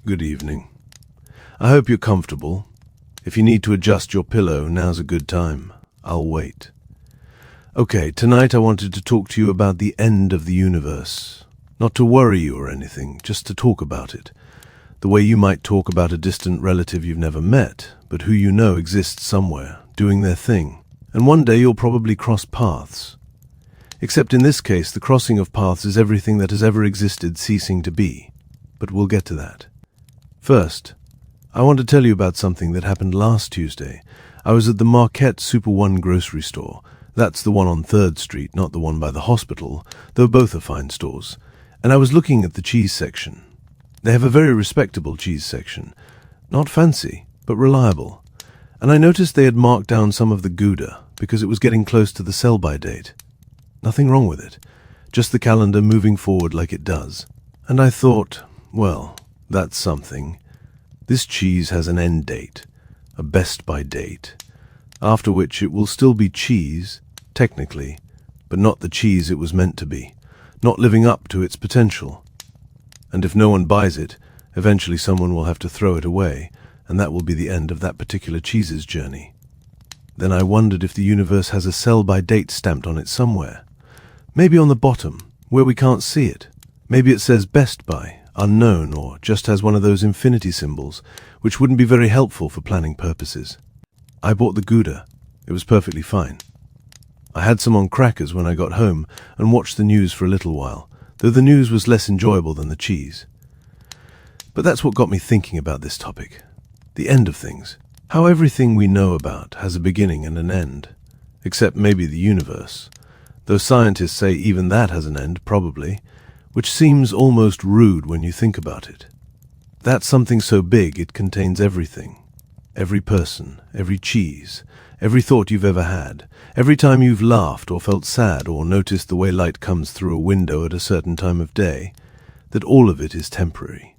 Good evening. I hope you're comfortable. If you need to adjust your pillow, now's a good time. I'll wait. Okay, tonight I wanted to talk to you about the end of the universe. Not to worry you or anything, just to talk about it. The way you might talk about a distant relative you've never met, but who you know exists somewhere, doing their thing. And one day you'll probably cross paths. Except in this case, the crossing of paths is everything that has ever existed ceasing to be. But we'll get to that. First, I want to tell you about something that happened last Tuesday. I was at the Marquette Super One grocery store. That's the one on 3rd Street, not the one by the hospital, though both are fine stores. And I was looking at the cheese section. They have a very respectable cheese section. Not fancy, but reliable. And I noticed they had marked down some of the Gouda because it was getting close to the sell-by date. Nothing wrong with it, just the calendar moving forward like it does. And I thought, well, that's something. This cheese has an end date, a best-by date, after which it will still be cheese, technically, but not the cheese it was meant to be, not living up to its potential. And if no one buys it, eventually someone will have to throw it away, and that will be the end of that particular cheese's journey. Then I wondered if the universe has a sell-by date stamped on it somewhere. Maybe on the bottom, where we can't see it. Maybe it says best by, unknown, or just has one of those infinity symbols, which wouldn't be very helpful for planning purposes. I bought the Gouda. It was perfectly fine. I had some on crackers when I got home and watched the news for a little while, though the news was less enjoyable than the cheese. But that's what got me thinking about this topic. The end of things. How everything we know about has a beginning and an end. Except maybe the universe. Though scientists say even that has an end, probably, which seems almost rude when you think about it. That's something so big it contains everything. Every person, every cheese, every thought you've ever had, every time you've laughed or felt sad or noticed the way light comes through a window at a certain time of day, that all of it is temporary.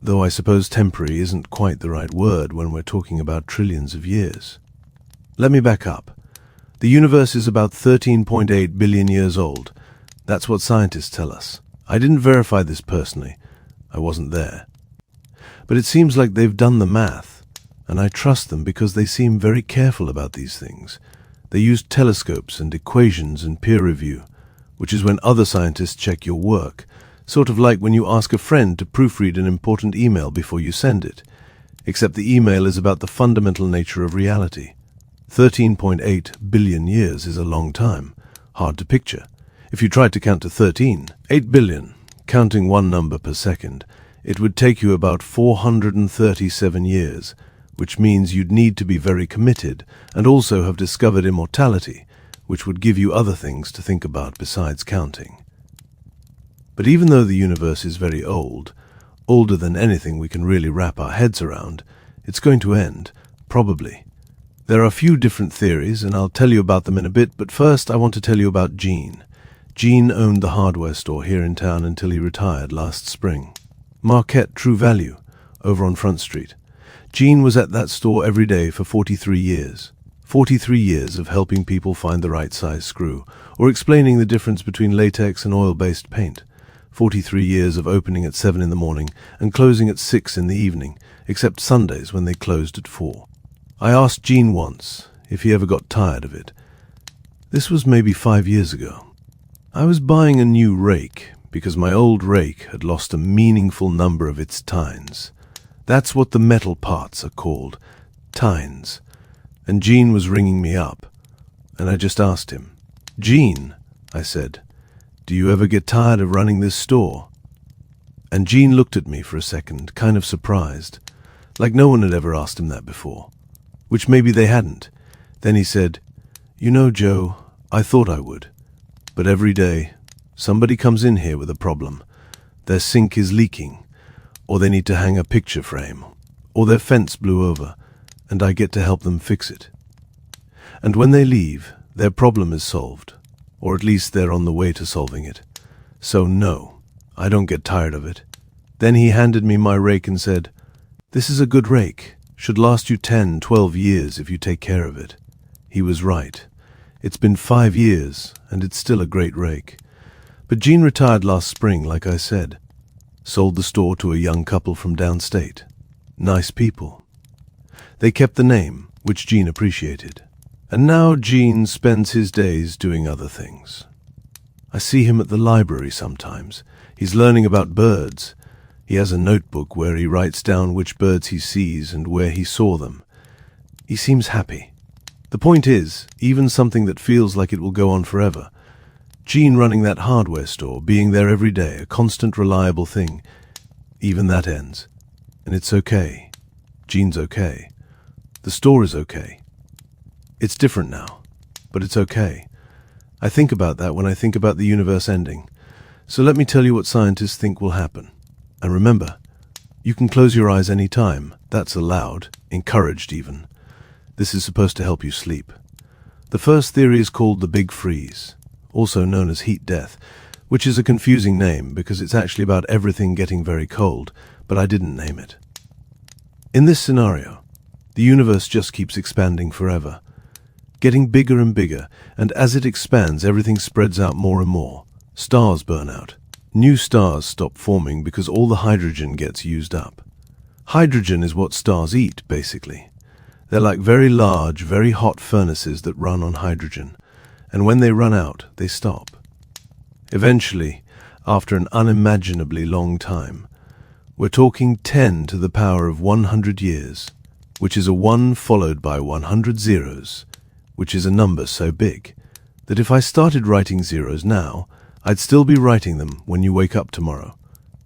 Though I suppose temporary isn't quite the right word when we're talking about trillions of years. Let me back up. The universe is about 13.8 billion years old. That's what scientists tell us. I didn't verify this personally. I wasn't there. But it seems like they've done the math, and I trust them because they seem very careful about these things. They use telescopes and equations and peer review, which is when other scientists check your work, sort of like when you ask a friend to proofread an important email before you send it, except the email is about the fundamental nature of reality. 13.8 billion years is a long time, hard to picture. If you tried to count to 13, 8 billion, counting one number per second, it would take you about 437 years, which means you'd need to be very committed and also have discovered immortality, which would give you other things to think about besides counting. But even though the universe is very old, older than anything we can really wrap our heads around, it's going to end, probably. There are a few different theories, and I'll tell you about them in a bit, but first I want to tell you about Gene. Gene owned the hardware store here in town until he retired last spring. Marquette True Value, over on Front Street. Gene was at that store every day for 43 years. 43 years of helping people find the right size screw, or explaining the difference between latex and oil-based paint. 43 years of opening at 7 in the morning and closing at 6 in the evening, except Sundays when they closed at 4. I asked Gene once if he ever got tired of it. This was maybe 5 years ago. I was buying a new rake because my old rake had lost a meaningful number of its tines. That's what the metal parts are called, tines. And Gene was ringing me up, and I just asked him, "Gene," I said, "do you ever get tired of running this store?" And Gene looked at me for a second, kind of surprised, like no one had ever asked him that before. Which maybe they hadn't. Then he said, "You know, Joe, I thought I would. But every day, somebody comes in here with a problem. Their sink is leaking, or they need to hang a picture frame, or their fence blew over, and I get to help them fix it. And when they leave, their problem is solved, or at least they're on the way to solving it. So no, I don't get tired of it." Then he handed me my rake and said, "This is a good rake. Should last you 10, 12 years if you take care of it." He was right. It's been 5 years, and it's still a great rake. But Gene retired last spring, like I said. sold the store to a young couple from downstate. Nice people. They kept the name, which Gene appreciated. And now Gene spends his days doing other things. I see him at the library sometimes. He's learning about birds. He has a notebook where he writes down which birds he sees and where he saw them. He seems happy. The point is, even something that feels like it will go on forever, Gene running that hardware store, being there every day, a constant, reliable thing, even that ends. And it's okay. Gene's okay. The store is okay. It's different now, but it's okay. I think about that when I think about the universe ending. So let me tell you what scientists think will happen. And remember, you can close your eyes any time. That's allowed, encouraged even. This is supposed to help you sleep. The first theory is called the Big Freeze, also known as heat death, which is a confusing name because it's actually about everything getting very cold, but I didn't name it. In this scenario, the universe just keeps expanding forever, getting bigger and bigger, and as it expands, everything spreads out more and more. Stars burn out. New stars stop forming because all the hydrogen gets used up. Hydrogen is what stars eat, basically. They're like very large, very hot furnaces that run on hydrogen, and when they run out, they stop. Eventually, after an unimaginably long time, we're talking 10 to the power of 100 years, which is a 1 followed by 100 zeros, which is a number so big that if I started writing zeros now, I'd still be writing them when you wake up tomorrow.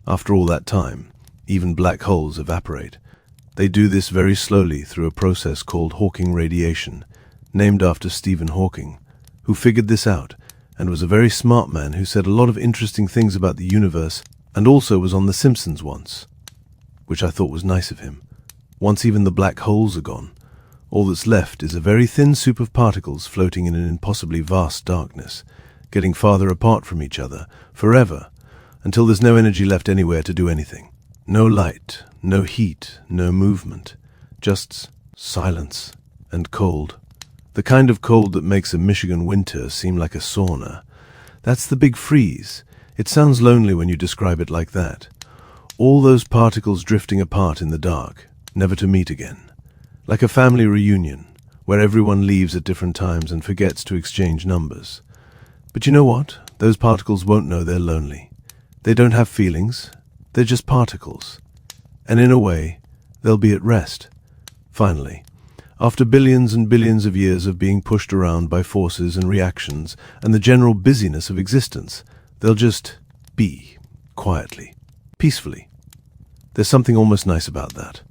After all that time, even black holes evaporate. They do this very slowly through a process called Hawking radiation, named after Stephen Hawking, who figured this out and was a very smart man who said a lot of interesting things about the universe and also was on The Simpsons once, which I thought was nice of him. Once even the black holes are gone, all that's left is a very thin soup of particles floating in an impossibly vast darkness, getting farther apart from each other forever until there's no energy left anywhere to do anything. No light, no heat, no movement, just silence and cold. The kind of cold that makes a Michigan winter seem like a sauna. That's the Big Freeze. It sounds lonely when you describe it like that. All those particles drifting apart in the dark, never to meet again. Like a family reunion, where everyone leaves at different times and forgets to exchange numbers. But you know what? Those particles won't know they're lonely. They don't have feelings. They're just particles. And in a way, they'll be at rest. Finally, after billions and billions of years of being pushed around by forces and reactions and the general busyness of existence, they'll just be, quietly, peacefully. There's something almost nice about that.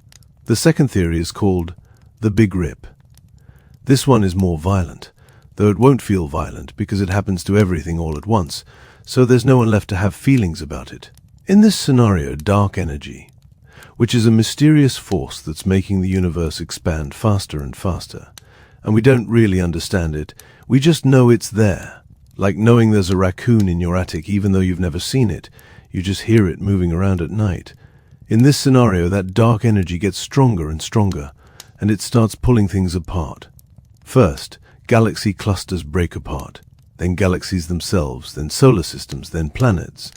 The second theory is called the Big Rip. This one is more violent, though it won't feel violent because it happens to everything all at once, so there's no one left to have feelings about it. In this scenario, dark energy, which is a mysterious force that's making the universe expand faster and faster, and we don't really understand it, we just know it's there, like knowing there's a raccoon in your attic even though you've never seen it, you just hear it moving around at night. In this scenario, that dark energy gets stronger and stronger, and it starts pulling things apart. First, galaxy clusters break apart, then galaxies themselves, then solar systems, then planets,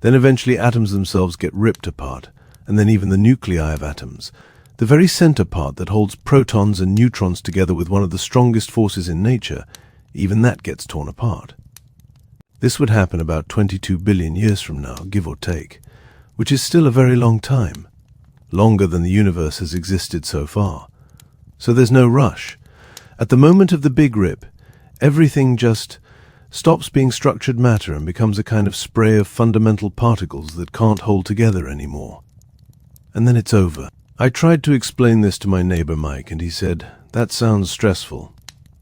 then eventually atoms themselves get ripped apart, and then even the nuclei of atoms, the very center part that holds protons and neutrons together with one of the strongest forces in nature, even that gets torn apart. This would happen about 22 billion years from now, give or take, which is still a very long time, longer than the universe has existed so far. So there's no rush. At the moment of the Big Rip, everything just stops being structured matter and becomes a kind of spray of fundamental particles that can't hold together anymore. And then it's over. I tried to explain this to my neighbor Mike, and he said, "That sounds stressful."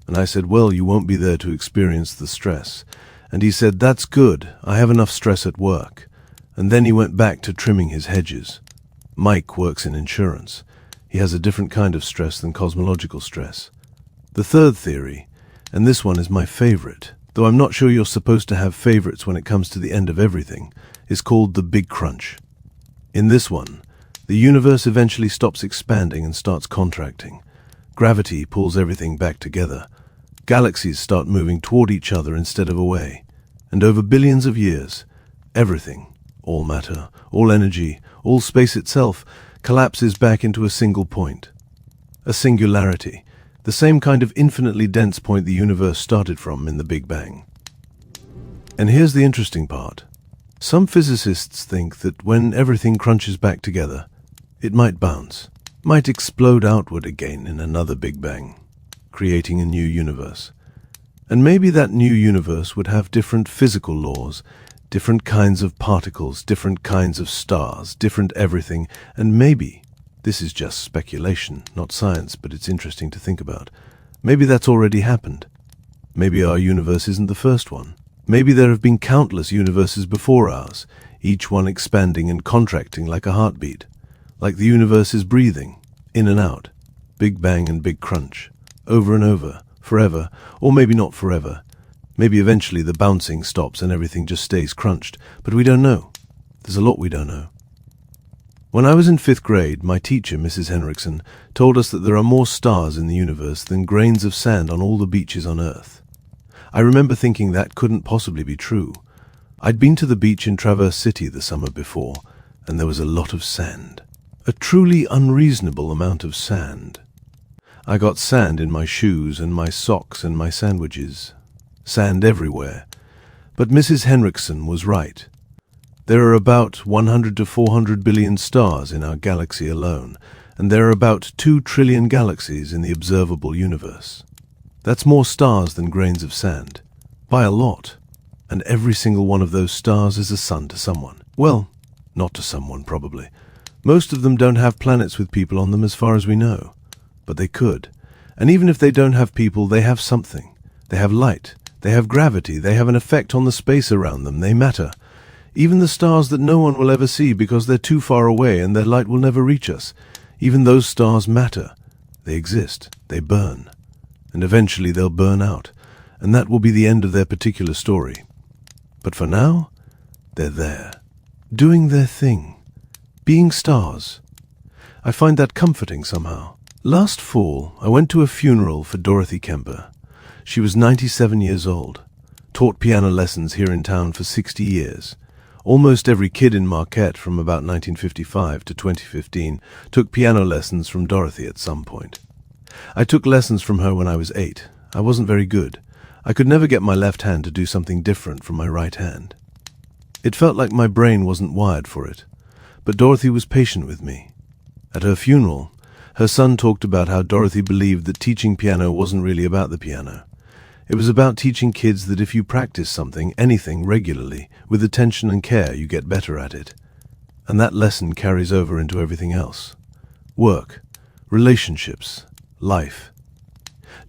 And I said, "Well, you won't be there to experience the stress." And he said, "That's good. I have enough stress at work." And then he went back to trimming his hedges. Mike works in insurance. He has a different kind of stress than cosmological stress. The third theory, and this one is my favorite, though I'm not sure you're supposed to have favorites when it comes to the end of everything, is called the Big Crunch. In this one, the universe eventually stops expanding and starts contracting. Gravity pulls everything back together. Galaxies start moving toward each other instead of away. And over billions of years, everything, all matter, all energy, all space itself, collapses back into a single point. A singularity, the same kind of infinitely dense point the universe started from in the Big Bang. And here's the interesting part. Some physicists think that when everything crunches back together, it might bounce, might explode outward again in another Big Bang, creating a new universe. And maybe that new universe would have different physical laws, different kinds of particles, different kinds of stars, different everything, and maybe, this is just speculation, not science, but it's interesting to think about, maybe that's already happened. Maybe our universe isn't the first one. Maybe there have been countless universes before ours, each one expanding and contracting like a heartbeat, like the universe is breathing, in and out, Big Bang and Big Crunch, over and over, forever, or maybe not forever. Maybe eventually the bouncing stops and everything just stays crunched, but we don't know. There's a lot we don't know. When I was in 5th grade, my teacher, Mrs. Henriksen, told us that there are more stars in the universe than grains of sand on all the beaches on Earth. I remember thinking that couldn't possibly be true. I'd been to the beach in Traverse City the summer before, and there was a lot of sand. A truly unreasonable amount of sand. I got sand in my shoes and my socks and my sandwiches. Sand everywhere. But Mrs. Henriksen was right. There are about 100 to 400 billion stars in our galaxy alone, and there are about 2 trillion galaxies in the observable universe. That's more stars than grains of sand. By a lot. And every single one of those stars is a sun to someone. Well, not to someone, probably. Most of them don't have planets with people on them as far as we know. But they could. And even if they don't have people, they have something. They have light. They have gravity. They have an effect on the space around them. They matter. Even the stars that no one will ever see because they're too far away and their light will never reach us. Even those stars matter. They exist. They burn. And eventually they'll burn out. And that will be the end of their particular story. But for now, they're there. Doing their thing. Being stars. I find that comforting somehow. Last fall, I went to a funeral for Dorothy Kemper. She was 97 years old. Taught piano lessons here in town for 60 years. Almost every kid in Marquette from about 1955 to 2015 took piano lessons from Dorothy at some point. I took lessons from her when I was 8. I wasn't very good. I could never get my left hand to do something different from my right hand. It felt like my brain wasn't wired for it. But Dorothy was patient with me. At her funeral, her son talked about how Dorothy believed that teaching piano wasn't really about the piano. It was about teaching kids that if you practice something, anything, regularly, with attention and care, you get better at it. And that lesson carries over into everything else. Work, relationships, life.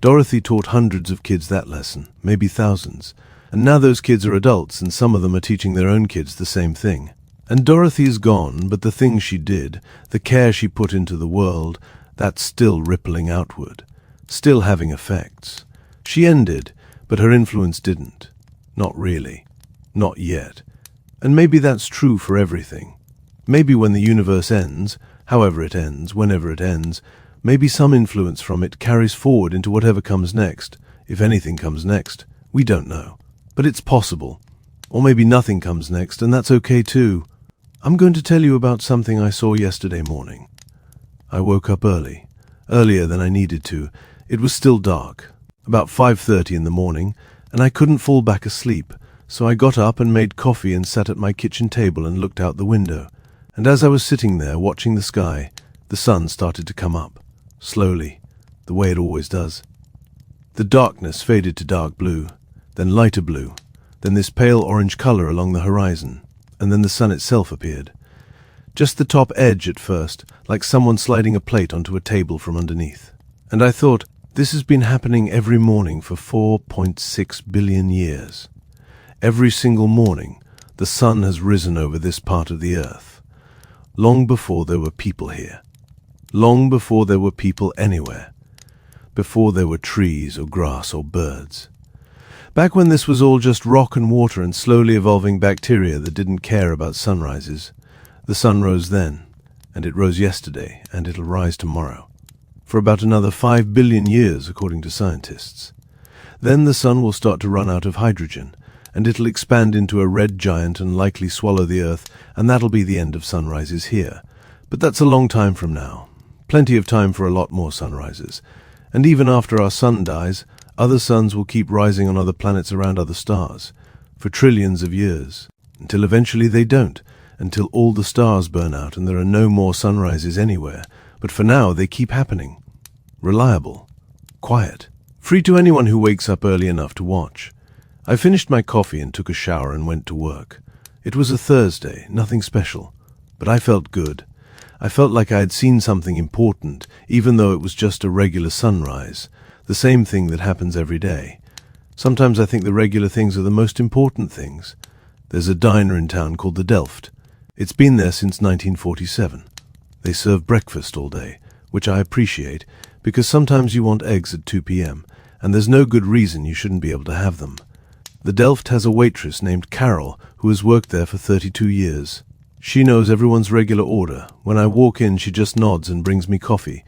Dorothy taught hundreds of kids that lesson, maybe thousands. And now those kids are adults, and some of them are teaching their own kids the same thing. And Dorothy is gone, but the things she did, the care she put into the world, that's still rippling outward, still having effects. She ended, but her influence didn't. Not really. Not yet. And maybe that's true for everything. Maybe when the universe ends, however it ends, whenever it ends, maybe some influence from it carries forward into whatever comes next, if anything comes next. We don't know. But it's possible. Or maybe nothing comes next, and that's okay too. I'm going to tell you about something I saw yesterday morning. I woke up early, earlier than I needed to. It was still dark, about 5:30 in the morning, and I couldn't fall back asleep, so I got up and made coffee and sat at my kitchen table and looked out the window. And as I was sitting there watching the sky, the sun started to come up, slowly, the way it always does. The darkness faded to dark blue, then lighter blue, then this pale orange color along the horizon. And then the sun itself appeared. Just the top edge at first, like someone sliding a plate onto a table from underneath. And I thought, this has been happening every morning for 4.6 billion years. Every single morning, the sun has risen over this part of the earth. Long before there were people here. Long before there were people anywhere. Before there were trees or grass or birds. Back when this was all just rock and water and slowly evolving bacteria that didn't care about sunrises. The sun rose then, and it rose yesterday, and it'll rise tomorrow. For about another 5 billion years, according to scientists. Then the sun will start to run out of hydrogen, and it'll expand into a red giant and likely swallow the earth, and that'll be the end of sunrises here. But that's a long time from now. Plenty of time for a lot more sunrises. And even after our sun dies, other suns will keep rising on other planets around other stars, for trillions of years, until eventually they don't, until all the stars burn out and there are no more sunrises anywhere. But for now, they keep happening. Reliable. Quiet. Free to anyone who wakes up early enough to watch. I finished my coffee and took a shower and went to work. It was a Thursday, nothing special, but I felt good. I felt like I had seen something important, even though it was just a regular sunrise, the same thing that happens every day. Sometimes I think the regular things are the most important things. There's a diner in town called the Delft. It's been there since 1947. They serve breakfast all day, which I appreciate, because sometimes you want eggs at 2 p.m., and there's no good reason you shouldn't be able to have them. The Delft has a waitress named Carol who has worked there for 32 years. She knows everyone's regular order. When I walk in, she just nods and brings me coffee.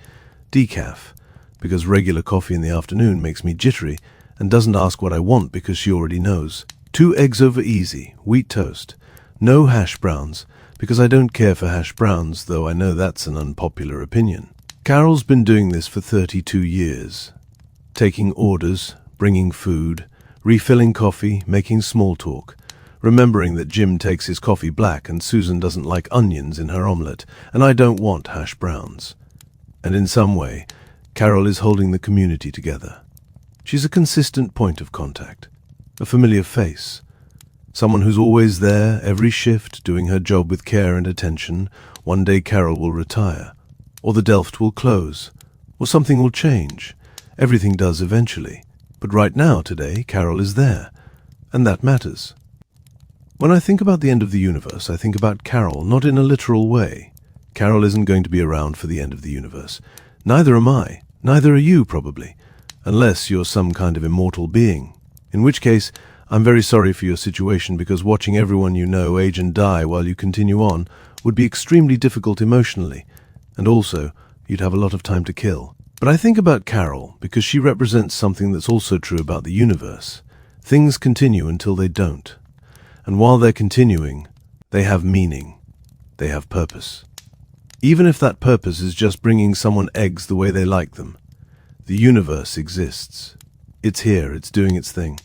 Decaf, because regular coffee in the afternoon makes me jittery, and doesn't ask what I want because she already knows. 2 eggs over easy, wheat toast. No hash browns, because I don't care for hash browns, though I know that's an unpopular opinion. Carol's been doing this for 32 years. Taking orders, bringing food, refilling coffee, making small talk. Remembering that Jim takes his coffee black and Susan doesn't like onions in her omelette, and I don't want hash browns. And in some way, Carol is holding the community together. She's a consistent point of contact, a familiar face, someone who's always there, every shift, doing her job with care and attention. One day Carol will retire, or the Delft will close, or something will change. Everything does eventually. But right now, today, Carol is there, and that matters. When I think about the end of the universe, I think about Carol, not in a literal way. Carol isn't going to be around for the end of the universe. Neither am I. Neither are you, probably. Unless you're some kind of immortal being. In which case, I'm very sorry for your situation, because watching everyone you know age and die while you continue on would be extremely difficult emotionally. And also, you'd have a lot of time to kill. But I think about Carol because she represents something that's also true about the universe. Things continue until they don't. And while they're continuing, they have meaning. They have purpose. Even if that purpose is just bringing someone eggs the way they like them. The universe exists. It's here, it's doing its thing.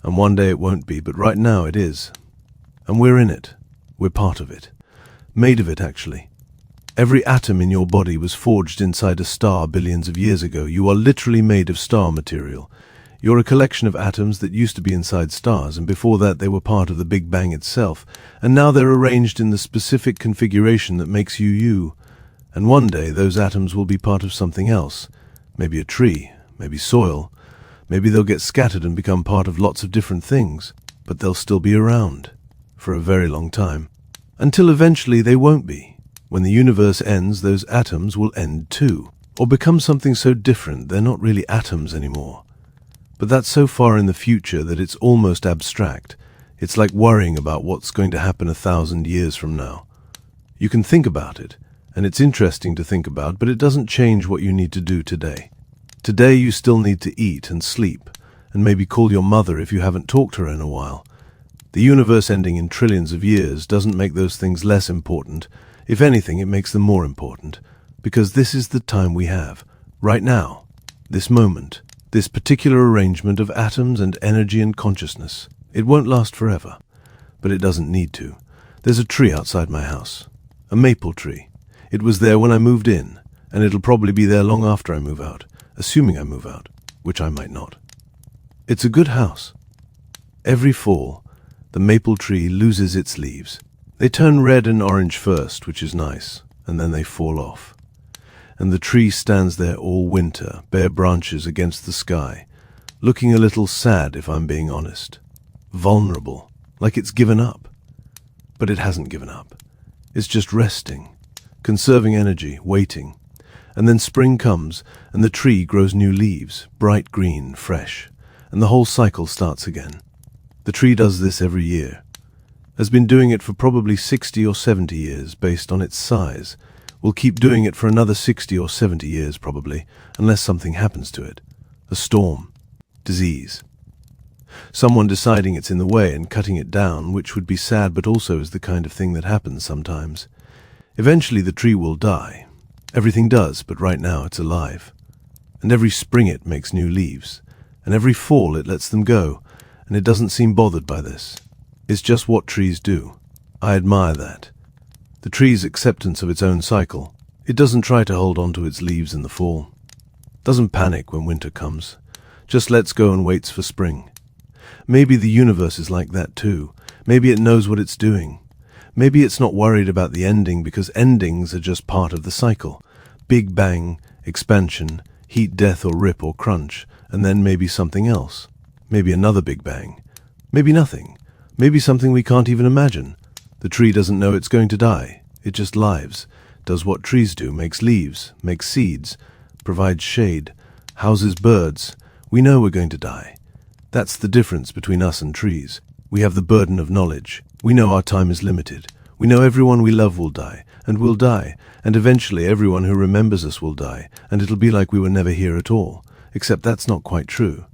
And one day it won't be, but right now it is. And we're in it. We're part of it. Made of it, actually. Every atom in your body was forged inside a star billions of years ago. You are literally made of star material. You're a collection of atoms that used to be inside stars, and before that they were part of the Big Bang itself, and now they're arranged in the specific configuration that makes you you. And one day those atoms will be part of something else. Maybe a tree, maybe soil. Maybe they'll get scattered and become part of lots of different things, but they'll still be around. For a very long time. Until eventually they won't be. When the universe ends, those atoms will end too, or become something so different they're not really atoms anymore. But that's so far in the future that it's almost abstract. It's like worrying about what's going to happen 1,000 years from now. You can think about it, and it's interesting to think about, but it doesn't change what you need to do today. Today you still need to eat and sleep, and maybe call your mother if you haven't talked to her in a while. The universe ending in trillions of years doesn't make those things less important. If anything, it makes them more important, because this is the time we have, right now, this moment. This particular arrangement of atoms and energy and consciousness. It won't last forever, but it doesn't need to. There's a tree outside my house, a maple tree. It was there when I moved in, and it'll probably be there long after I move out, assuming I move out, which I might not. It's a good house. Every fall, the maple tree loses its leaves. They turn red and orange first, which is nice, and then they fall off. And the tree stands there all winter, bare branches against the sky, looking a little sad if I'm being honest. Vulnerable, like it's given up. But it hasn't given up. It's just resting, conserving energy, waiting. And then spring comes, and the tree grows new leaves, bright green, fresh, and the whole cycle starts again. The tree does this every year. Has been doing it for probably 60 or 70 years, based on its size. Will keep doing it for another 60 or 70 years probably, unless something happens to it. A storm. Disease. Someone deciding it's in the way and cutting it down, which would be sad but also is the kind of thing that happens sometimes. Eventually the tree will die. Everything does, but right now it's alive. And every spring it makes new leaves, and every fall it lets them go, and it doesn't seem bothered by this. It's just what trees do. I admire that. The tree's acceptance of its own cycle. It doesn't try to hold on to its leaves in the fall. Doesn't panic when winter comes. Just lets go and waits for spring. Maybe the universe is like that too. Maybe it knows what it's doing. Maybe it's not worried about the ending because endings are just part of the cycle. Big bang, expansion, heat, death or rip or crunch, and then maybe something else. Maybe another big bang. Maybe nothing. Maybe something we can't even imagine. The tree doesn't know it's going to die. It just lives, does what trees do, makes leaves, makes seeds, provides shade, houses birds. We know we're going to die. That's the difference between us and trees. We have the burden of knowledge. We know our time is limited. We know everyone we love will die, and will die, and eventually everyone who remembers us will die, and it'll be like we were never here at all. Except that's not quite true.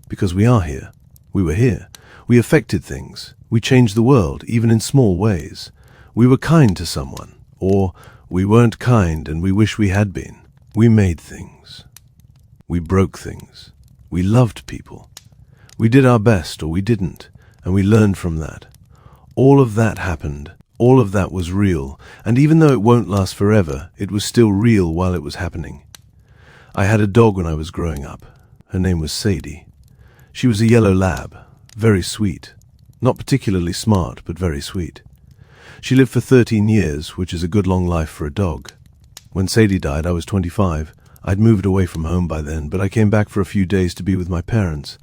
Because we are here. We were here. We affected things. We changed the world, even in small ways. We were kind to someone. Or we weren't kind and we wish we had been. We made things. We broke things. We loved people. We did our best or we didn't, and we learned from that. All of that happened. All of that was real, and even though it won't last forever, it was still real while it was happening. I had a dog when I was growing up. Her name was Sadie. She was a yellow lab, very sweet. Not particularly smart, but very sweet. She lived for 13 years, which is a good long life for a dog. When Sadie died, I was 25. I'd moved away from home by then, but I came back for a few days to be with my parents.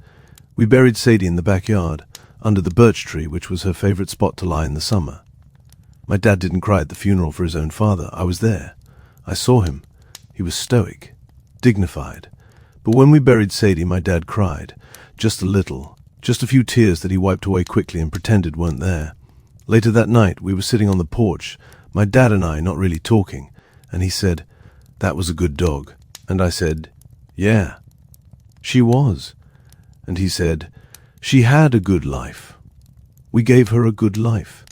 We buried Sadie in the backyard, under the birch tree, which was her favorite spot to lie in the summer. My dad didn't cry at the funeral for his own father. I was there. I saw him. He was stoic, dignified. But when we buried Sadie, my dad cried. Just a little. Just a few tears that he wiped away quickly and pretended weren't there. Later that night, we were sitting on the porch, my dad and I not really talking, and he said, "That was a good dog." And I said, "Yeah, she was." And he said, "She had a good life. We gave her a good life."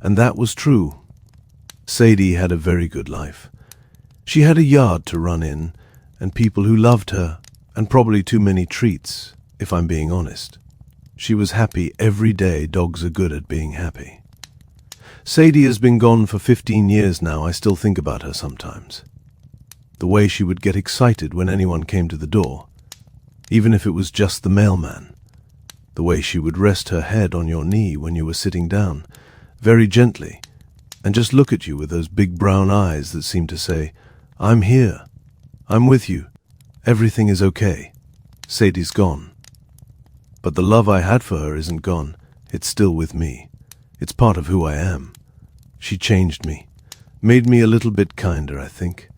And that was true. Sadie had a very good life. She had a yard to run in, and people who loved her, and probably too many treats, if I'm being honest. She was happy every day. Dogs are good at being happy. Sadie has been gone for 15 years now. I still think about her sometimes. The way she would get excited when anyone came to the door, even if it was just the mailman. The way she would rest her head on your knee when you were sitting down, very gently, and just look at you with those big brown eyes that seemed to say, "I'm here. I'm with you. Everything is okay. Sadie's gone." But the love I had for her isn't gone. It's still with me. It's part of who I am. She changed me, made me a little bit kinder, I think.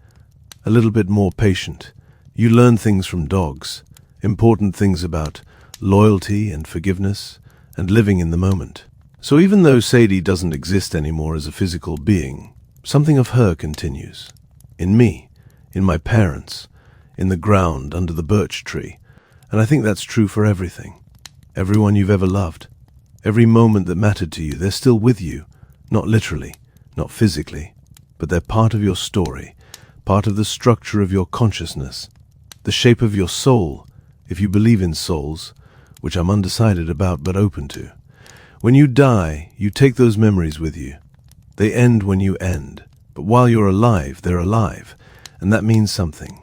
A little bit more patient. You learn things from dogs, important things about loyalty and forgiveness and living in the moment. So even though Sadie doesn't exist anymore as a physical being, something of her continues. In me, in my parents, in the ground under the birch tree. And I think that's true for everything. Everyone you've ever loved. Every moment that mattered to you, they're still with you. Not literally, not physically, but they're part of your story, part of the structure of your consciousness, the shape of your soul, if you believe in souls, which I'm undecided about but open to. When you die, you take those memories with you. They end when you end, but while you're alive, they're alive, and that means something.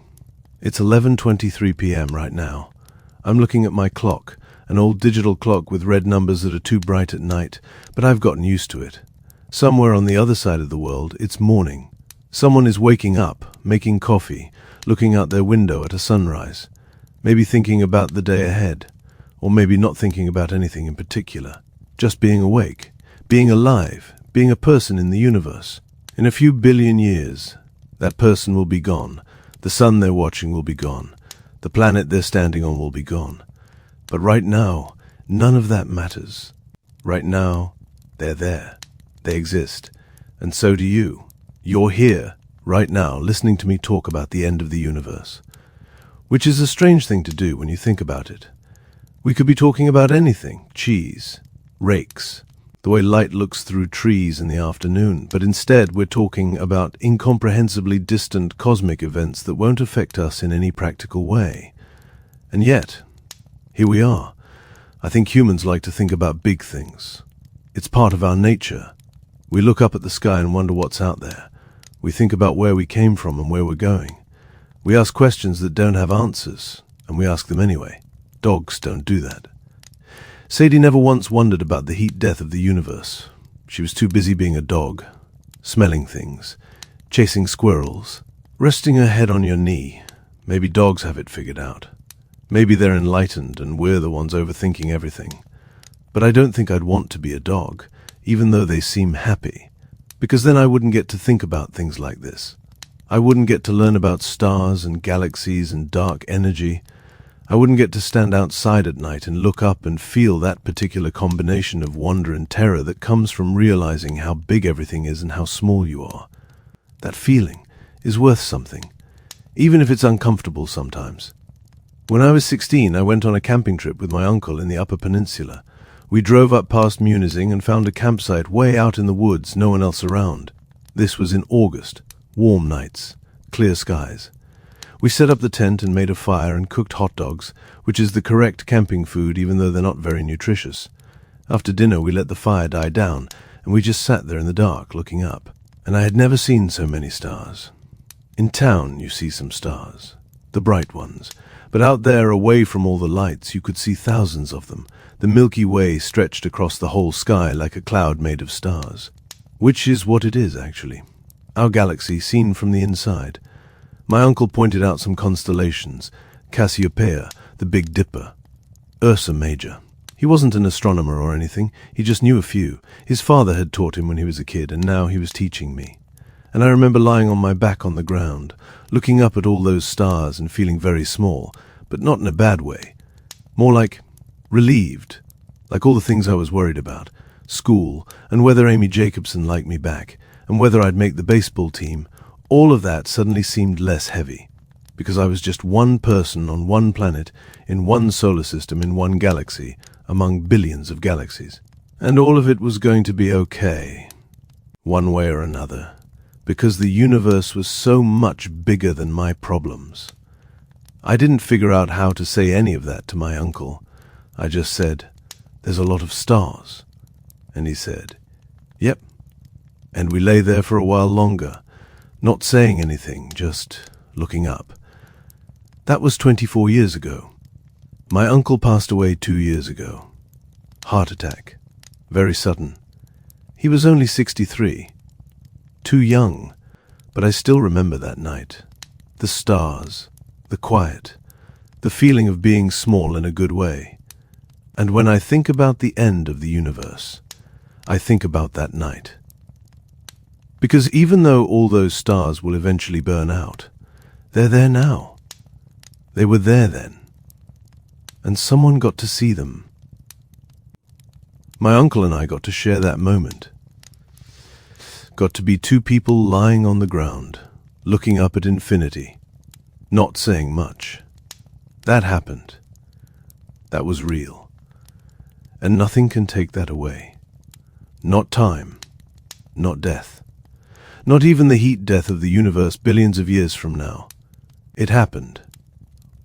It's 11:23 p.m. right now. I'm looking at my clock, an old digital clock with red numbers that are too bright at night, but I've gotten used to it. Somewhere on the other side of the world, it's morning. Someone is waking up, making coffee, looking out their window at a sunrise, maybe thinking about the day ahead, or maybe not thinking about anything in particular, just being awake, being alive, being a person in the universe. In a few billion years, that person will be gone. The sun they're watching will be gone. The planet they're standing on will be gone. But right now, none of that matters. Right now, they're there. They exist. And so do you. You're here, right now, listening to me talk about the end of the universe. Which is a strange thing to do when you think about it. We could be talking about anything: cheese, rakes, the way light looks through trees in the afternoon, but instead we're talking about incomprehensibly distant cosmic events that won't affect us in any practical way. And yet, here we are. I think humans like to think about big things. It's part of our nature. We look up at the sky and wonder what's out there. We think about where we came from and where we're going. We ask questions that don't have answers, and we ask them anyway. Dogs don't do that. Sadie never once wondered about the heat death of the universe. She was too busy being a dog, smelling things, chasing squirrels, resting her head on your knee. Maybe dogs have it figured out. Maybe they're enlightened and we're the ones overthinking everything. But I don't think I'd want to be a dog, even though they seem happy, because then I wouldn't get to think about things like this. I wouldn't get to learn about stars and galaxies and dark energy. I wouldn't get to stand outside at night and look up and feel that particular combination of wonder and terror that comes from realizing how big everything is and how small you are. That feeling is worth something, even if it's uncomfortable sometimes. When I was 16, I went on a camping trip with my uncle in the Upper Peninsula. We drove up past Munising and found a campsite way out in the woods, no one else around. This was in August, warm nights, clear skies. We set up the tent and made a fire and cooked hot dogs, which is the correct camping food even though they're not very nutritious. After dinner we let the fire die down and we just sat there in the dark looking up. And I had never seen so many stars. In town you see some stars, the bright ones, but out there away from all the lights you could see thousands of them. The Milky Way stretched across the whole sky like a cloud made of stars. Which is what it is, actually. Our galaxy seen from the inside. My uncle pointed out some constellations: Cassiopeia, the Big Dipper, Ursa Major. He wasn't an astronomer or anything, he just knew a few. His father had taught him when he was a kid, and now he was teaching me. And I remember lying on my back on the ground, looking up at all those stars and feeling very small, but not in a bad way. More like relieved, like all the things I was worried about. School, and whether Amy Jacobson liked me back, and whether I'd make the baseball team. All of that suddenly seemed less heavy, because I was just one person on one planet, in one solar system, in one galaxy, among billions of galaxies. And all of it was going to be okay, one way or another, because the universe was so much bigger than my problems. I didn't figure out how to say any of that to my uncle. I just said, "There's a lot of stars." And he said, "Yep." And we lay there for a while longer, not saying anything, just looking up. That was 24 years ago. My uncle passed away 2 years ago. Heart attack. Very sudden. He was only 63. Too young, but I still remember that night. The stars, the quiet, the feeling of being small in a good way. And when I think about the end of the universe, I think about that night. Because even though all those stars will eventually burn out, they're there now. They were there then. And someone got to see them. My uncle and I got to share that moment. Got to be two people lying on the ground, looking up at infinity, not saying much. That happened. That was real. And nothing can take that away. Not time, not death. Not even the heat death of the universe billions of years from now. It happened.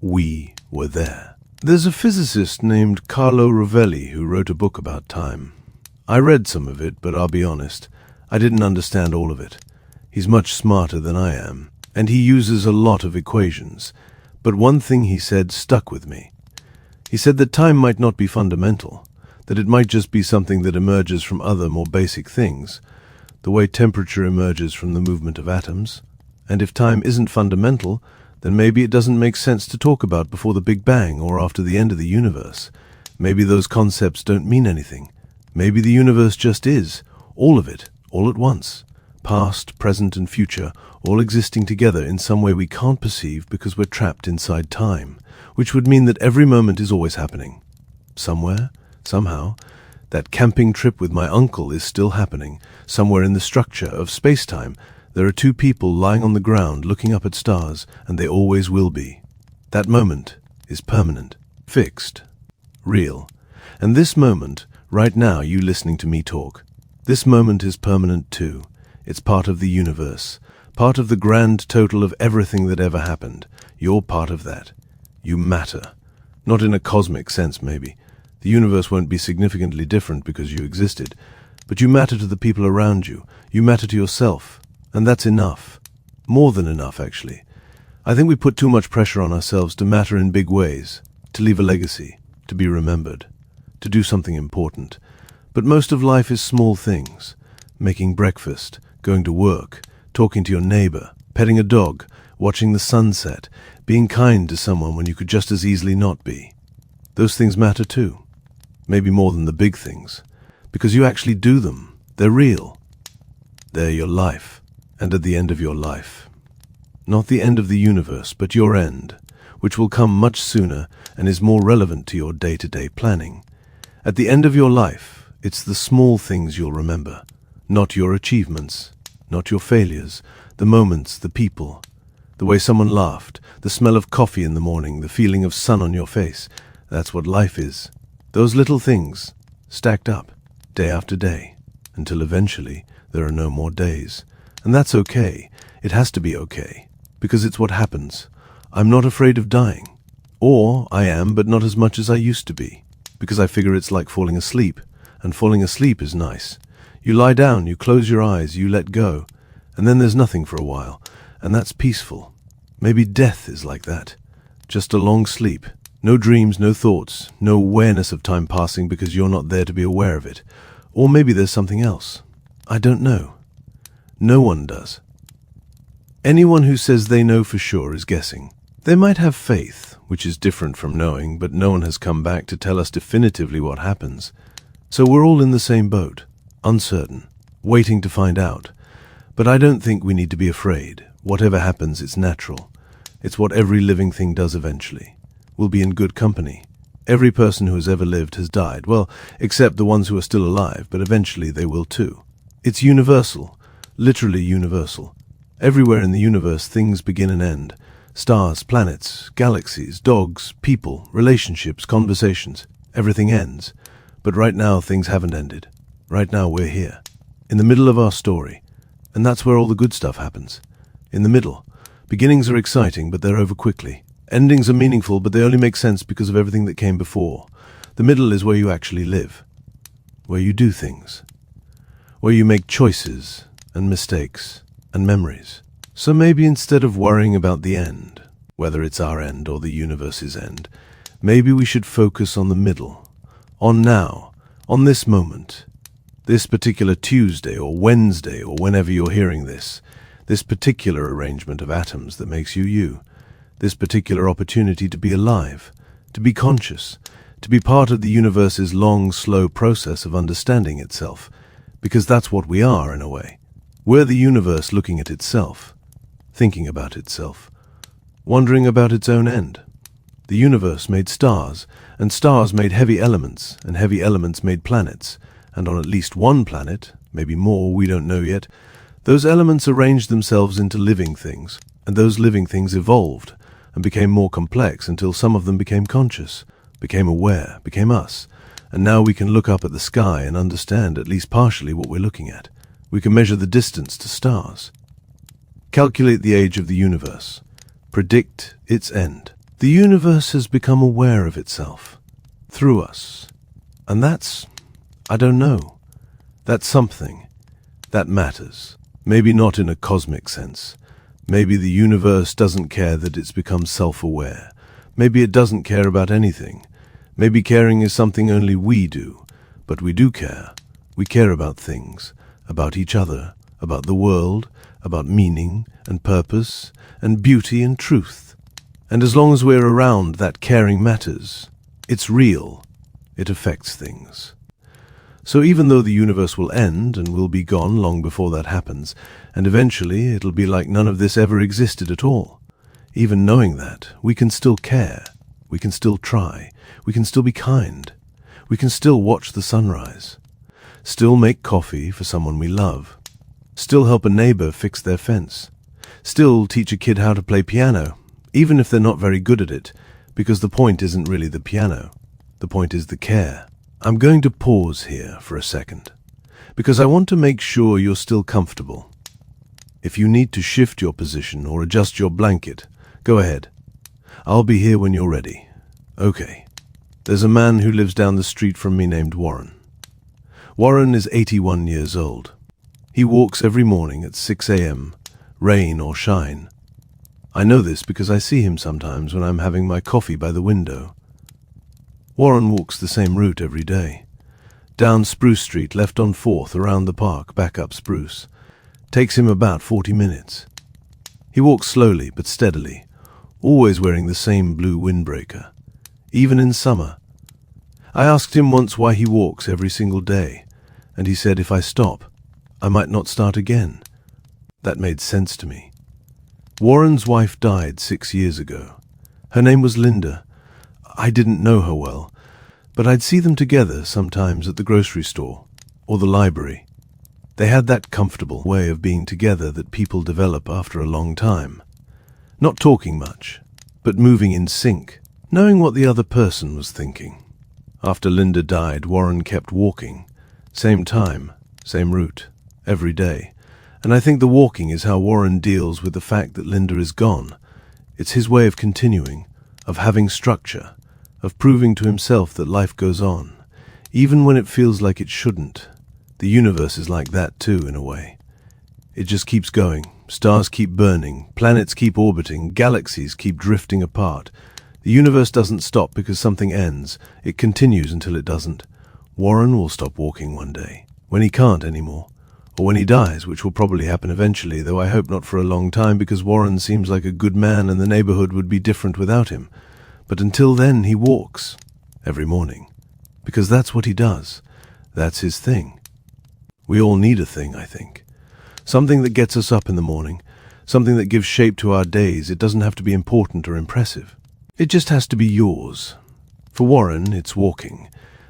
We were there. There's a physicist named Carlo Rovelli who wrote a book about time. I read some of it, but I'll be honest, I didn't understand all of it. He's much smarter than I am, and he uses a lot of equations. But one thing he said stuck with me. He said that time might not be fundamental, that it might just be something that emerges from other, more basic things, the way temperature emerges from the movement of atoms. And if time isn't fundamental, then maybe it doesn't make sense to talk about before the Big Bang or after the end of the universe. Maybe those concepts don't mean anything. Maybe the universe just is, all of it, all at once. Past, present, and future, all existing together in some way we can't perceive because we're trapped inside time, which would mean that every moment is always happening. Somewhere, somehow, that camping trip with my uncle is still happening. Somewhere in the structure of space-time, there are two people lying on the ground looking up at stars, and they always will be. That moment is permanent, fixed, real. And this moment, right now, you listening to me talk, this moment is permanent too. It's part of the universe, part of the grand total of everything that ever happened. You're part of that. You matter. Not in a cosmic sense, maybe. The universe won't be significantly different because you existed. But you matter to the people around you. You matter to yourself. And that's enough. More than enough, actually. I think we put too much pressure on ourselves to matter in big ways, to leave a legacy, to be remembered, to do something important. But most of life is small things. Making breakfast, going to work, talking to your neighbor, petting a dog, watching the sunset, being kind to someone when you could just as easily not be. Those things matter too. Maybe more than the big things. Because you actually do them. They're real. They're your life. And at the end of your life. Not the end of the universe, but your end, which will come much sooner and is more relevant to your day-to-day planning. At the end of your life, it's the small things you'll remember. Not your achievements, not your failures, the moments, the people, the way someone laughed, the smell of coffee in the morning, the feeling of sun on your face. That's what life is. Those little things, stacked up, day after day, until eventually there are no more days. And that's okay. It has to be okay, because it's what happens. I'm not afraid of dying. Or I am, but not as much as I used to be, because I figure it's like falling asleep, and falling asleep is nice. You lie down, you close your eyes, you let go, and then there's nothing for a while, and that's peaceful. Maybe death is like that. Just a long sleep. No dreams, no thoughts, no awareness of time passing because you're not there to be aware of it. Or maybe there's something else. I don't know. No one does. Anyone who says they know for sure is guessing. They might have faith, which is different from knowing, but no one has come back to tell us definitively what happens. So we're all in the same boat, uncertain, waiting to find out. But I don't think we need to be afraid. Whatever happens, it's natural. It's what every living thing does eventually. We'll be in good company. Every person who has ever lived has died, well, except the ones who are still alive, but eventually they will too. It's universal, literally universal. Everywhere in the universe things begin and end. Stars, planets, galaxies, dogs, people, relationships, conversations. Everything ends. But right now things haven't ended. Right now we're here, in the middle of our story. And that's where all the good stuff happens. In the middle. Beginnings are exciting, but they're over quickly. Endings are meaningful, but they only make sense because of everything that came before. The middle is where you actually live. Where you do things. Where you make choices and mistakes and memories. So maybe instead of worrying about the end, whether it's our end or the universe's end, maybe we should focus on the middle. On now. On this moment. This particular Tuesday or Wednesday or whenever you're hearing this. This particular arrangement of atoms that makes you you. This particular opportunity to be alive, to be conscious, to be part of the universe's long, slow process of understanding itself, because that's what we are in a way. We're the universe looking at itself, thinking about itself, wondering about its own end. The universe made stars, and stars made heavy elements, and heavy elements made planets, and on at least one planet, maybe more, we don't know yet, those elements arranged themselves into living things, and those living things evolved, and became more complex until some of them became conscious, became aware, became us. And now we can look up at the sky and understand at least partially what we're looking at. We can measure the distance to stars. Calculate the age of the universe. Predict its end. The universe has become aware of itself. Through us. And that's, I don't know. That's something. That matters. Maybe not in a cosmic sense. Maybe the universe doesn't care that it's become self-aware. Maybe it doesn't care about anything. Maybe caring is something only we do. But we do care. We care about things, about each other, about the world, about meaning and purpose and beauty and truth. And as long as we're around, that caring matters. It's real. It affects things. So even though the universe will end and will be gone long before that happens, and eventually it'll be like none of this ever existed at all, even knowing that, we can still care, we can still try, we can still be kind, we can still watch the sunrise, still make coffee for someone we love, still help a neighbor fix their fence, still teach a kid how to play piano, even if they're not very good at it, because the point isn't really the piano. The point is the care. I'm going to pause here for a second, because I want to make sure you're still comfortable. If you need to shift your position or adjust your blanket, go ahead. I'll be here when you're ready. Okay. There's a man who lives down the street from me named Warren. Warren is 81 years old. He walks every morning at 6 a.m., rain or shine. I know this because I see him sometimes when I'm having my coffee by the window. Warren walks the same route every day. Down Spruce Street, left on 4th, around the park, back up Spruce. Takes him about 40 minutes. He walks slowly but steadily, always wearing the same blue windbreaker, even in summer. I asked him once why he walks every single day, and he said if I stop, I might not start again. That made sense to me. Warren's wife died 6 years ago. Her name was Linda. I didn't know her well, but I'd see them together sometimes at the grocery store or the library. They had that comfortable way of being together that people develop after a long time. Not talking much, but moving in sync, knowing what the other person was thinking. After Linda died, Warren kept walking. Same time, same route, every day. And I think the walking is how Warren deals with the fact that Linda is gone. It's his way of continuing, of having structure, of proving to himself that life goes on, even when it feels like it shouldn't. The universe is like that too, in a way. It just keeps going. Stars keep burning, planets keep orbiting, galaxies keep drifting apart. The universe doesn't stop because something ends. It continues until it doesn't. Warren will stop walking one day, when he can't anymore. Or when he dies, which will probably happen eventually, though I hope not for a long time because Warren seems like a good man and the neighborhood would be different without him. But until then, he walks. Every morning. Because that's what he does. That's his thing. We all need a thing, I think. Something that gets us up in the morning. Something that gives shape to our days. It doesn't have to be important or impressive. It just has to be yours. For Warren, it's walking.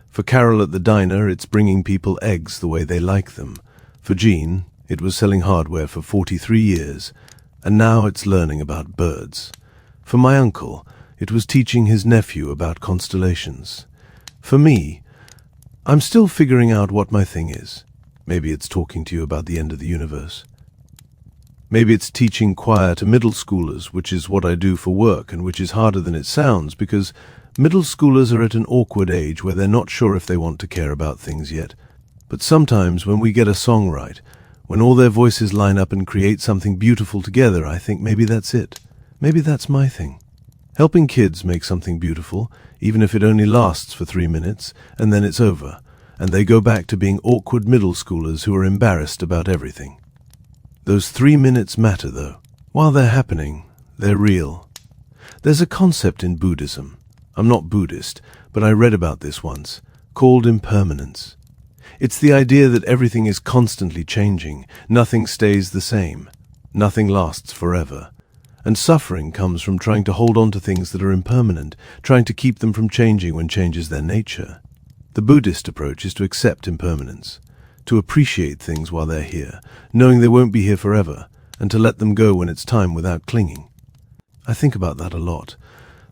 For Carol at the diner, it's bringing people eggs the way they like them. For Jean, it was selling hardware for 43 years, and now it's learning about birds. For my uncle, it was teaching his nephew about constellations. For me, I'm still figuring out what my thing is. Maybe it's talking to you about the end of the universe. Maybe it's teaching choir to middle schoolers, which is what I do for work and which is harder than it sounds because middle schoolers are at an awkward age where they're not sure if they want to care about things yet. But sometimes when we get a song right, when all their voices line up and create something beautiful together, I think maybe that's it. Maybe that's my thing. Helping kids make something beautiful, even if it only lasts for 3 minutes, and then it's over, and they go back to being awkward middle schoolers who are embarrassed about everything. Those 3 minutes matter, though. While they're happening, they're real. There's a concept in Buddhism. I'm not Buddhist, but I read about this once, called impermanence. It's the idea that everything is constantly changing, nothing stays the same, nothing lasts forever. And suffering comes from trying to hold on to things that are impermanent, trying to keep them from changing when change is their nature. The Buddhist approach is to accept impermanence, to appreciate things while they're here, knowing they won't be here forever, and to let them go when it's time without clinging. I think about that a lot.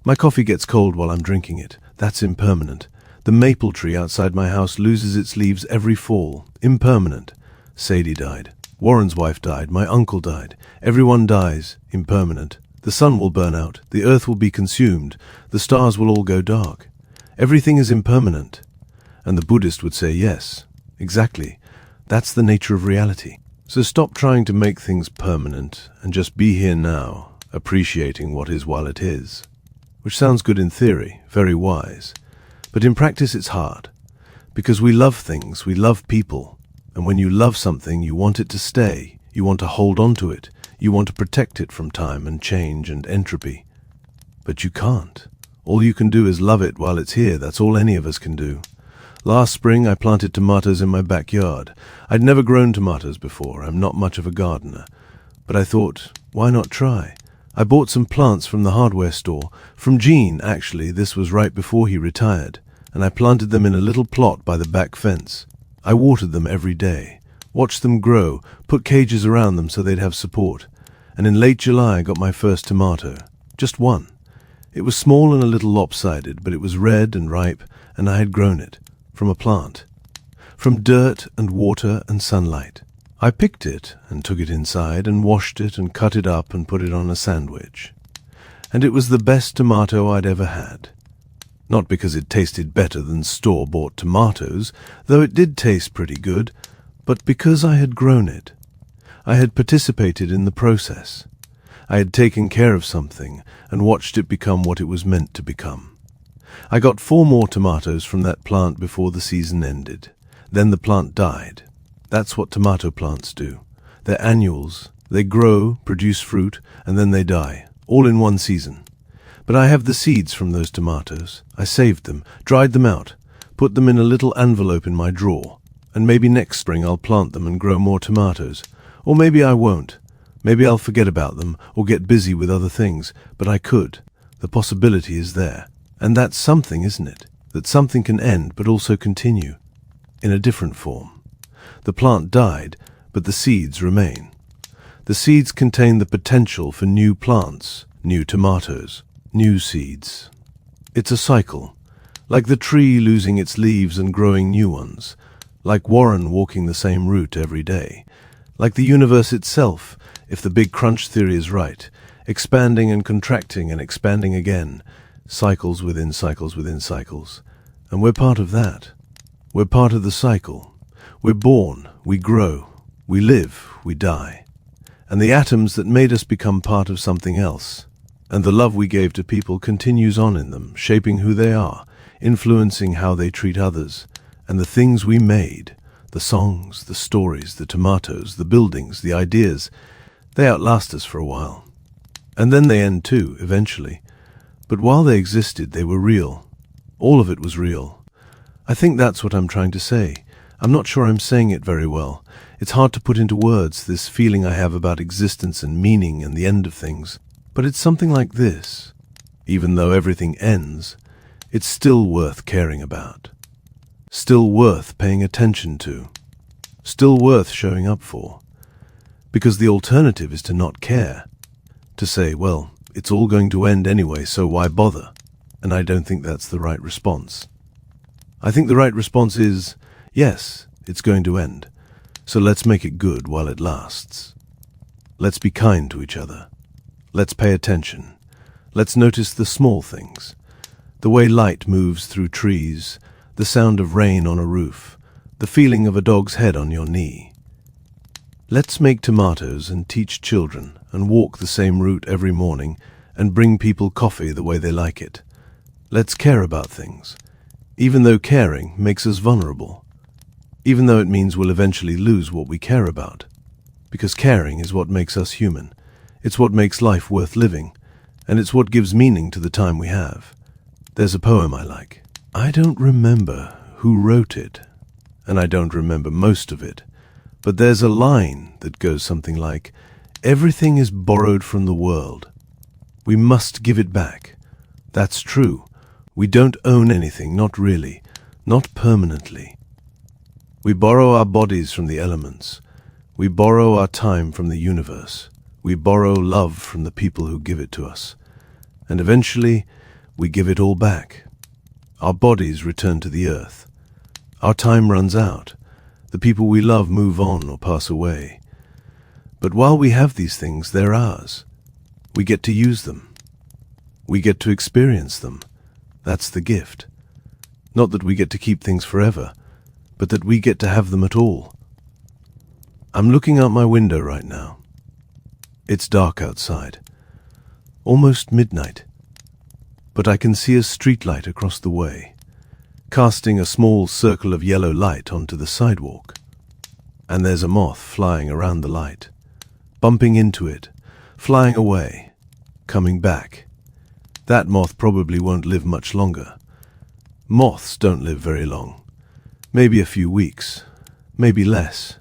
My coffee gets cold while I'm drinking it. That's impermanent. The maple tree outside my house loses its leaves every fall. Impermanent. Sadie died. Warren's wife died. My uncle died. Everyone dies. Impermanent. The sun will burn out. The earth will be consumed. The stars will all go dark. Everything is impermanent. And the Buddhist would say yes. Exactly. That's the nature of reality. So stop trying to make things permanent and just be here now, appreciating what is while it is. Which sounds good in theory, very wise. But in practice it's hard, because we love things, we love people, and when you love something you want it to stay, you want to hold on to it, you want to protect it from time and change and entropy. But you can't. All you can do is love it while it's here, that's all any of us can do. Last spring I planted tomatoes in my backyard. I'd never grown tomatoes before, I'm not much of a gardener. But I thought, why not try? I bought some plants from the hardware store, from Jean actually, this was right before he retired, and I planted them in a little plot by the back fence. I watered them every day, watched them grow, put cages around them so they'd have support, and in late July I got my first tomato. Just one. It was small and a little lopsided, but it was red and ripe, and I had grown it, from a plant, from dirt and water and sunlight. I picked it and took it inside and washed it and cut it up and put it on a sandwich. And it was the best tomato I'd ever had. Not because it tasted better than store-bought tomatoes, though it did taste pretty good, but because I had grown it. I had participated in the process. I had taken care of something and watched it become what it was meant to become. I got 4 more tomatoes from that plant before the season ended. Then the plant died. That's what tomato plants do. They're annuals. They grow, produce fruit, and then they die, all in one season. But I have the seeds from those tomatoes. I saved them, dried them out, put them in a little envelope in my drawer, and maybe next spring I'll plant them and grow more tomatoes. Or maybe I won't. Maybe I'll forget about them or get busy with other things, but I could. The possibility is there. And that's something, isn't it? That something can end but also continue, in a different form. The plant died, but the seeds remain. The seeds contain the potential for new plants, new tomatoes, new seeds. It's a cycle, like the tree losing its leaves and growing new ones, like Warren walking the same route every day, like the universe itself, if the Big Crunch theory is right, expanding and contracting and expanding again, cycles within cycles within cycles. And we're part of that. We're part of the cycle. We're born, we grow, we live, we die. And the atoms that made us become part of something else. And the love we gave to people continues on in them, shaping who they are, influencing how they treat others. And the things we made, the songs, the stories, the tomatoes, the buildings, the ideas, they outlast us for a while. And then they end too, eventually. But while they existed, they were real. All of it was real. I think that's what I'm trying to say. I'm not sure I'm saying it very well. It's hard to put into words this feeling I have about existence and meaning and the end of things. But it's something like this. Even though everything ends, it's still worth caring about. Still worth paying attention to. Still worth showing up for. Because the alternative is to not care. To say, well, it's all going to end anyway, so why bother? And I don't think that's the right response. I think the right response is, yes, it's going to end. So let's make it good while it lasts. Let's be kind to each other. Let's pay attention. Let's notice the small things. The way light moves through trees, the sound of rain on a roof, the feeling of a dog's head on your knee. Let's make tomatoes and teach children and walk the same route every morning and bring people coffee the way they like it. Let's care about things, even though caring makes us vulnerable, even though it means we'll eventually lose what we care about. Because caring is what makes us human. It's what makes life worth living, and it's what gives meaning to the time we have. There's a poem I like. I don't remember who wrote it, and I don't remember most of it, but there's a line that goes something like, "Everything is borrowed from the world. We must give it back." That's true. We don't own anything, not really, not permanently. We borrow our bodies from the elements. We borrow our time from the universe. We borrow love from the people who give it to us. And eventually, we give it all back. Our bodies return to the earth. Our time runs out. The people we love move on or pass away. But while we have these things, they're ours. We get to use them. We get to experience them. That's the gift. Not that we get to keep things forever, but that we get to have them at all. I'm looking out my window right now. It's dark outside, almost midnight, but I can see a streetlight across the way, casting a small circle of yellow light onto the sidewalk. And there's a moth flying around the light, bumping into it, flying away, coming back. That moth probably won't live much longer. Moths don't live very long. Maybe a few weeks, maybe less.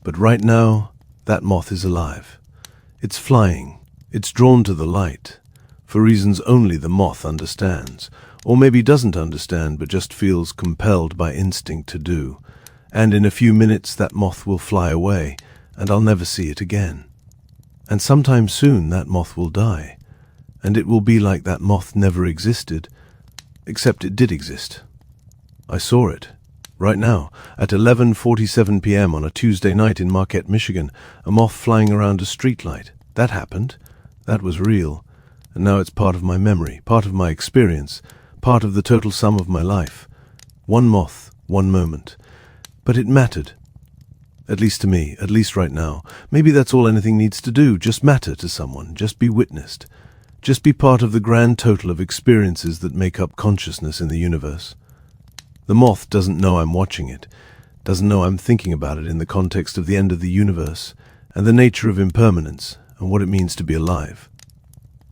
But right now, that moth is alive. It's flying. It's drawn to the light, for reasons only the moth understands, or maybe doesn't understand but just feels compelled by instinct to do. And in a few minutes that moth will fly away, and I'll never see it again. And sometime soon that moth will die, and it will be like that moth never existed, except it did exist. I saw it. Right now, at 11:47 p.m. on a Tuesday night in Marquette, Michigan, a moth flying around a streetlight. That happened. That was real. And now it's part of my memory, part of my experience, part of the total sum of my life. One moth, one moment. But it mattered. At least to me, at least right now. Maybe that's all anything needs to do, just matter to someone, just be witnessed. Just be part of the grand total of experiences that make up consciousness in the universe. The moth doesn't know I'm watching it, doesn't know I'm thinking about it in the context of the end of the universe and the nature of impermanence and what it means to be alive.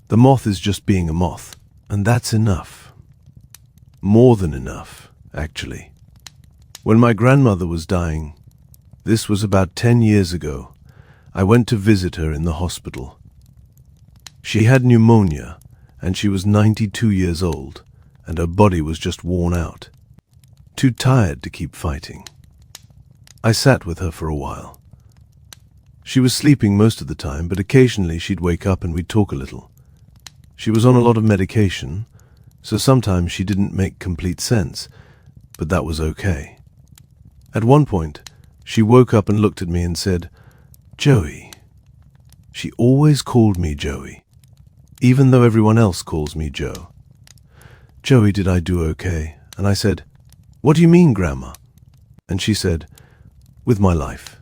The moth is just being a moth, and that's enough. More than enough, actually. When my grandmother was dying, this was about 10 years ago, I went to visit her in the hospital. She had pneumonia, and she was 92 years old, and her body was just worn out. Too tired to keep fighting. I sat with her for a while. She was sleeping most of the time, but occasionally she'd wake up and we'd talk a little. She was on a lot of medication, so sometimes she didn't make complete sense, but that was okay. At one point, she woke up and looked at me and said, "Joey." She always called me Joey, even though everyone else calls me Joe. "Joey, did I do okay?" And I said, "What do you mean, Grandma?" And she said, "With my life.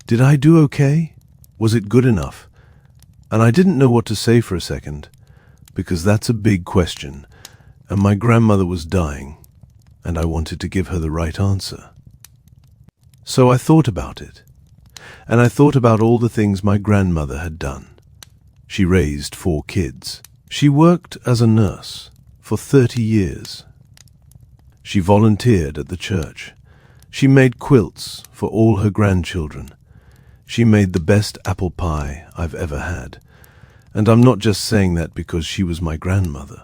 Did I do okay? Was it good enough?" And I didn't know what to say for a second, because that's a big question, and my grandmother was dying, and I wanted to give her the right answer. So I thought about it, and I thought about all the things my grandmother had done. She raised 4 kids. She worked as a nurse for 30 years. She volunteered at the church. She made quilts for all her grandchildren. She made the best apple pie I've ever had. And I'm not just saying that because she was my grandmother.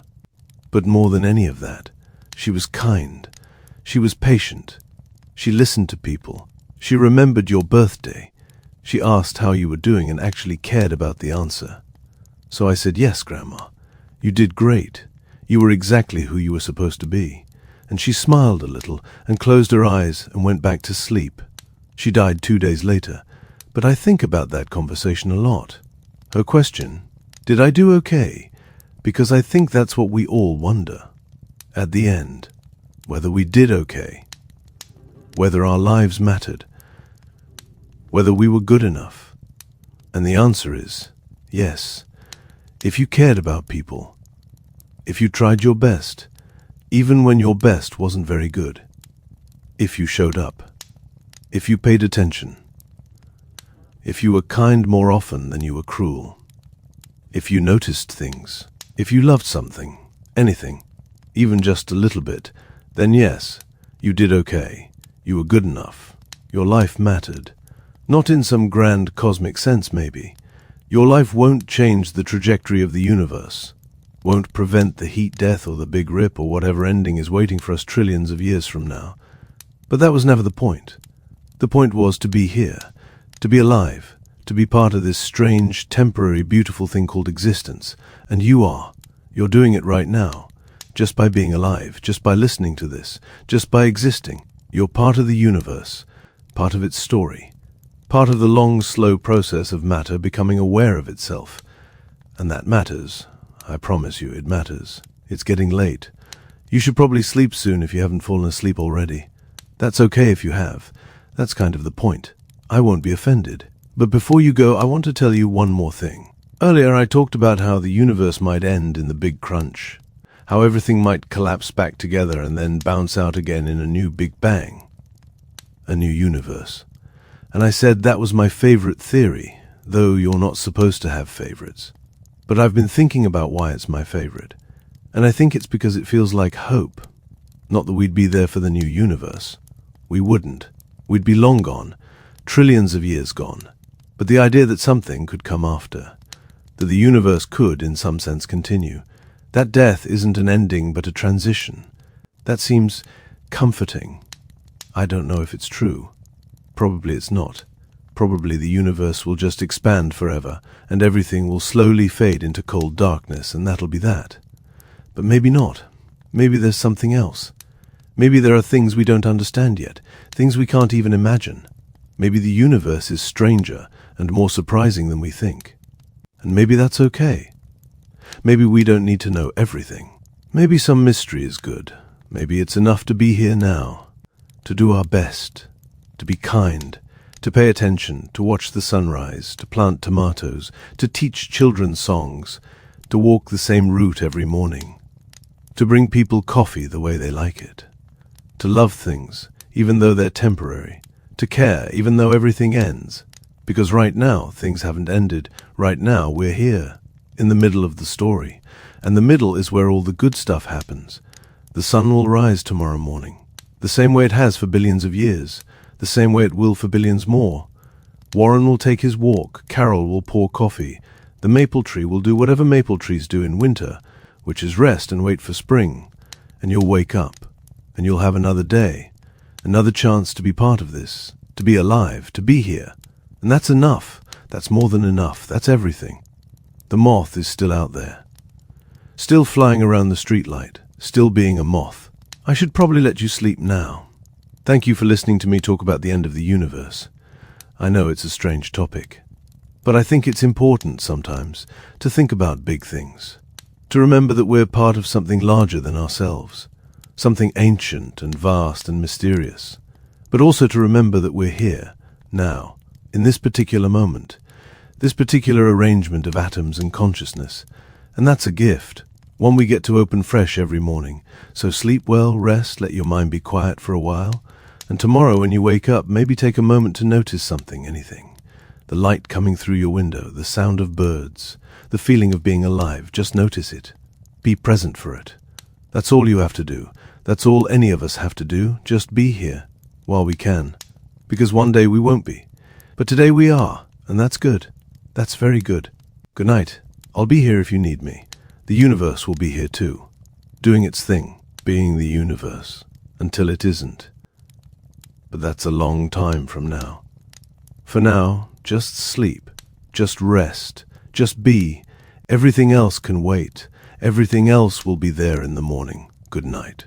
But more than any of that, she was kind. She was patient. She listened to people. She remembered your birthday. She asked how you were doing and actually cared about the answer. So I said, "Yes, Grandma, you did great. You were exactly who you were supposed to be." And she smiled a little and closed her eyes and went back to sleep. She died 2 days later, but I think about that conversation a lot. Her question, did I do okay? Because I think that's what we all wonder. At the end, whether we did okay, whether our lives mattered, whether we were good enough. And the answer is, yes. If you cared about people, if you tried your best, even when your best wasn't very good, if you showed up, if you paid attention, if you were kind more often than you were cruel, if you noticed things, if you loved something, anything, even just a little bit, then yes, you did okay. You were good enough. Your life mattered. Not in some grand cosmic sense, maybe. Your life won't change the trajectory of the universe, won't prevent the heat death or the big rip or whatever ending is waiting for us trillions of years from now. But that was never the point. The point was to be here, to be alive, to be part of this strange, temporary, beautiful thing called existence. And you are. You're doing it right now. Just by being alive, just by listening to this, just by existing. You're part of the universe, part of its story, part of the long, slow process of matter becoming aware of itself. And that matters. I promise you, it matters. It's getting late. You should probably sleep soon if you haven't fallen asleep already. That's okay if you have. That's kind of the point. I won't be offended. But before you go, I want to tell you one more thing. Earlier I talked about how the universe might end in the big crunch, how everything might collapse back together and then bounce out again in a new big bang, a new universe. And I said that was my favorite theory, though you're not supposed to have favorites. But I've been thinking about why it's my favorite, and I think it's because it feels like hope. Not that we'd be there for the new universe. We wouldn't. We'd be long gone, trillions of years gone. But the idea that something could come after, that the universe could, in some sense, continue, that death isn't an ending but a transition, that seems comforting. I don't know if it's true. Probably it's not. Probably the universe will just expand forever, and everything will slowly fade into cold darkness, and that'll be that. But maybe not. Maybe there's something else. Maybe there are things we don't understand yet, things we can't even imagine. Maybe the universe is stranger and more surprising than we think. And maybe that's okay. Maybe we don't need to know everything. Maybe some mystery is good. Maybe it's enough to be here now, to do our best, to be kind, to pay attention, to watch the sunrise, to plant tomatoes, to teach children songs, to walk the same route every morning, to bring people coffee the way they like it, to love things even though they're temporary, to care even though everything ends. Because right now things haven't ended. Right now we're here, in the middle of the story. And the middle is where all the good stuff happens. The sun will rise tomorrow morning, the same way it has for billions of years, the same way it will for billions more. Warren will take his walk, Carol will pour coffee, the maple tree will do whatever maple trees do in winter, which is rest and wait for spring. And you'll wake up, and you'll have another day, another chance to be part of this, to be alive, to be here. And that's enough. That's more than enough. That's everything. The moth is still out there, still flying around the streetlight, still being a moth. I should probably let you sleep now. Thank you for listening to me talk about the end of the universe. I know it's a strange topic, but I think it's important sometimes to think about big things, to remember that we're part of something larger than ourselves, something ancient and vast and mysterious, but also to remember that we're here, now, in this particular moment, this particular arrangement of atoms and consciousness, and that's a gift, one we get to open fresh every morning. So sleep well, rest, let your mind be quiet for a while, and tomorrow when you wake up, maybe take a moment to notice something, anything. The light coming through your window, the sound of birds, the feeling of being alive, just notice it. Be present for it. That's all you have to do. That's all any of us have to do, just be here, while we can. Because one day we won't be. But today we are, and that's good. That's very good. Good night. I'll be here if you need me. The universe will be here too, doing its thing, being the universe, until it isn't. But that's a long time from now. For now, just sleep, just rest, just be. Everything else can wait. Everything else will be there in the morning. Good night.